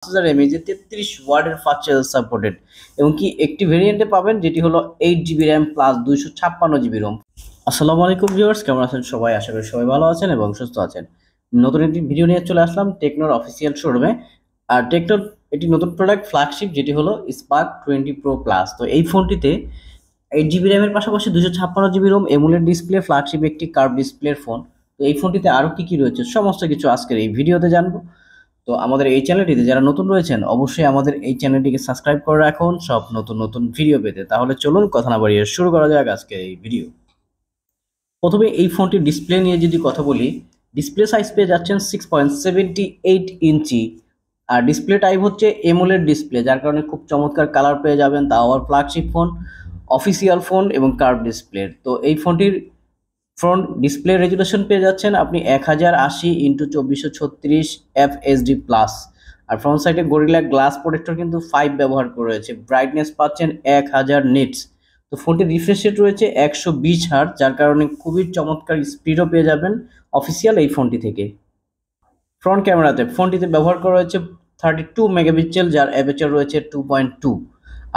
mAh 33 ওয়াটের fast charger supported এবং কি একটি ভেরিয়েন্টে পাবেন যেটি হলো 8 GB RAM plus 256 GB ROM. আসসালামু আলাইকুম ভিউয়ার্স, কেমন আছেন সবাই? আশা করি সবাই ভালো আছেন এবং সুস্থ আছেন। নতুন একটি ভিডিও নিয়ে চলে আসলাম টেকনোর অফিসিয়াল শোরুমে। আর টেকনোর একটি নতুন প্রোডাক্ট ফ্ল্যাগশিপ যেটি হলো স্পার্ক 20 প্রো প্লাস। তো এই ফোনটিতে 8 GB র্যামের পাশাপাশি 256 GB ROM, AMOLED display, flagship একটি কার্ভ ডিসপ্লের ফোন। তো এই ফোনটিতে আরও কি রয়েছে সমস্ত কিছু আজকের এই ভিডিওতে জানবো। তো আমাদের এই চ্যানেলটিতে যারা নতুন রয়েছেন অবশ্যই আমাদের এই চ্যানেলটিকে সাবস্ক্রাইব করে রাখুন সব নতুন নতুন ভিডিও পেতে। তাহলে চলুন কথা না বাড়িয়ে শুরু করা যাক আজকে এই ভিডিও। প্রথমে এই ফোনটির ডিসপ্লে নিয়ে যদি কথা বলি, ডিসপ্লে সাইজ পেয়ে যাচ্ছেন 6.78 ইঞ্চি। আর ডিসপ্লে টাইপ হচ্ছে এমোলেড ডিসপ্লে, যার কারণে খুব চমৎকার কালার পেয়ে যাবেন, তাও আবার ফ্ল্যাগশিপ ফোন, অফিসিয়াল ফোন এবং কার্ভ ডিসপ্লে। তো এই ফোনটির ফ্রন্ট ডিসপ্লে রেজুলেশন পেয়ে যাচ্ছেন আপনি 1080x2436 FHD প্লাস। আর ফ্রন্ট সাইডে গরিলা গ্লাস প্রোটেক্টর কিন্তু 5 ব্যবহার করে রয়েছে। ব্রাইটনেস পাচ্ছেন 1000 নিটস। তো ফোনটির রিফ্রেশ রেট রয়েছে 120 হার্টজ, যার কারণে খুবই চমৎকার স্পিডও পেয়ে যাবেন অফিসিয়াল এই ফোনটি থেকে। ফ্রন্ট ক্যামেরাতে ফোনটিতে ব্যবহার করা হয়েছে 32 মেগাপিক্সেল, যার অ্যাপারচার রয়েছে 2.2।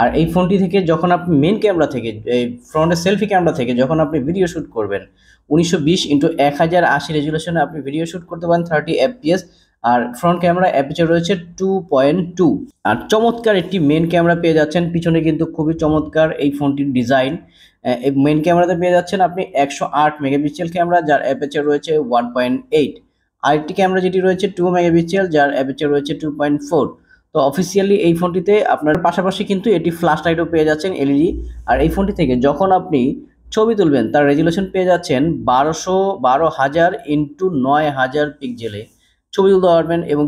আর এই ফোনটি থেকে যখন আপনি মেন ক্যামেরা থেকে এই ফ্রন্টের সেলফি ক্যামেরা থেকে যখন আপনি ভিডিও শ্যুট করবেন 1920x1080 রেজুলেশনে আপনি ভিডিও শ্যুট করতে পারেন 30 FPS। আর ফ্রন্ট ক্যামেরা অ্যাপারচার রয়েছে 2.2। আর চমৎকার একটি মেন ক্যামেরা পেয়ে যাচ্ছেন পিছনে, কিন্তু খুবই চমৎকার এই ফোনটির ডিজাইন। এই মেন ক্যামেরাতে পেয়ে যাচ্ছেন আপনি 108 মেগাপিক্সেল ক্যামেরা, যার অ্যাপারচার রয়েছে 1.8। আরেকটি ক্যামেরা যেটি রয়েছে 2 মেগাপিক্সেল, যার অ্যাপারচার রয়েছে 2.4। তো অফিসিয়ালি এই ফোনটিতে আপনার পাশাপাশি কিন্তু এটি ফ্ল্যাশ লাইটও পেয়ে যাচ্ছেন এলইডি। আর এই ফোনটি থেকে যখন আপনি ছবি তুলবেন তার রেজুলেশন পেয়ে যাচ্ছেন 12,000 ইন্টু 9,000 পিক্সেলে ছবি তুলতে পারবেন। এবং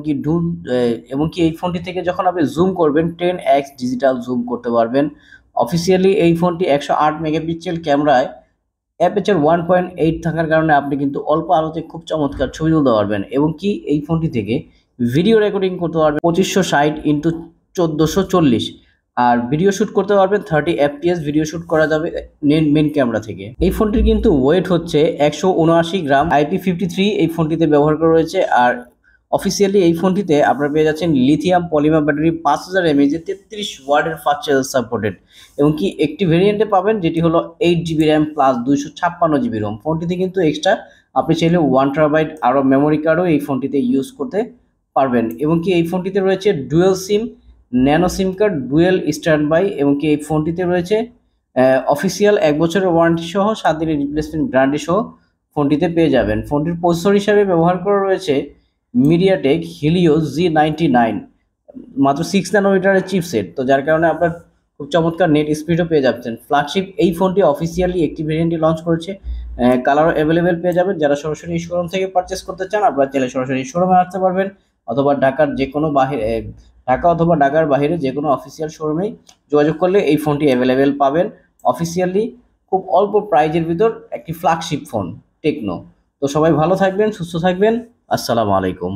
কি এই ফোনটি থেকে যখন আপনি জুম করবেন 10x ডিজিটাল জুম করতে পারবেন। অফিসিয়ালি এই ফোনটি 108 মেগাপিক্সেল ক্যামেরায় অ্যাপারচার 1.8 থাকার কারণে আপনি কিন্তু অল্প আলোতে খুব চমৎকার ছবি তুলতে পারবেন। এবং কি এই ফোনটি থেকে ভিডিও রেকর্ডিং করতে পারবেন 2560 ইন্টু 1440। আর ভিডিও শ্যুট করতে পারবেন 30 FPS ভিডিও শ্যুট করা যাবে মেন ক্যামেরা থেকে। এই ফোনটির কিন্তু ওয়েট হচ্ছে 179 গ্রাম, IP53 এই ফোনটিতে ব্যবহার করা রয়েছে। আর অফিসিয়ালি এই ফোনটিতে আপনারা পেয়ে যাচ্ছেন লিথিয়াম পলিমার ব্যাটারি 5000 mAh 33 ওয়াটের ফাস্ট চার্জার সাপোর্টেড এবং কি একটি ভেরিয়েন্টে পাবেন যেটি হলো 8 GB RAM plus 256 GB ROM. ফোনটিতে কিন্তু এক্সট্রা আপনি চাইলে 1TB আরও মেমোরি কার্ডও এই ফোনটিতে ইউজ করতে পারবেন। এবং কি এই ফোনটিতে রয়েছে dual SIM, nano SIM card, dual standby. এবং কি এই ফোনটিতে রয়েছে অফিসিয়াল 1 বছরের ওয়ারেন্টি সহ 7 দিনের রিপ্লেসমেন্ট গ্যারান্টি সহ ফোনটিতে পেয়ে যাবেন। ফোনটির প্রসেসর হিসাবে ব্যবহার করা রয়েছে মিডিয়াটেক হিলিও G99, মাত্র 6 ন্যানোমিটারের চিপসেট। তো যার কারণে আপনার খুব চমৎকার নেট স্পিডও পেয়ে যাচ্ছেন। ফ্ল্যাগশিপ এই ফোনটি অফিসিয়ালি একটি ভেরিয়েন্টে লঞ্চ করেছে, কালারও অ্যাভেলেবেল পেয়ে যাবেন। যারা সরাসরি শোরুম থেকে পারচেস করতে চান আপনারা চাইলে সরাসরি শোরুমে আসতে পারবেন, অথবা ঢাকার যে কোনো ঢাকা অথবা ঢাকার বাইরে যে কোনো অফিসিয়াল শোরুমেই যোগাযোগ করলে এই ফোনটি অ্যাভেলেবেল পাবেন। অফিসিয়ালি খুব অল্প প্রাইজের ভিতর একটি ফ্ল্যাগশিপ ফোন টেকনো। তো সবাই ভালো থাকবেন, সুস্থ থাকবেন। আসসালামু আলাইকুম।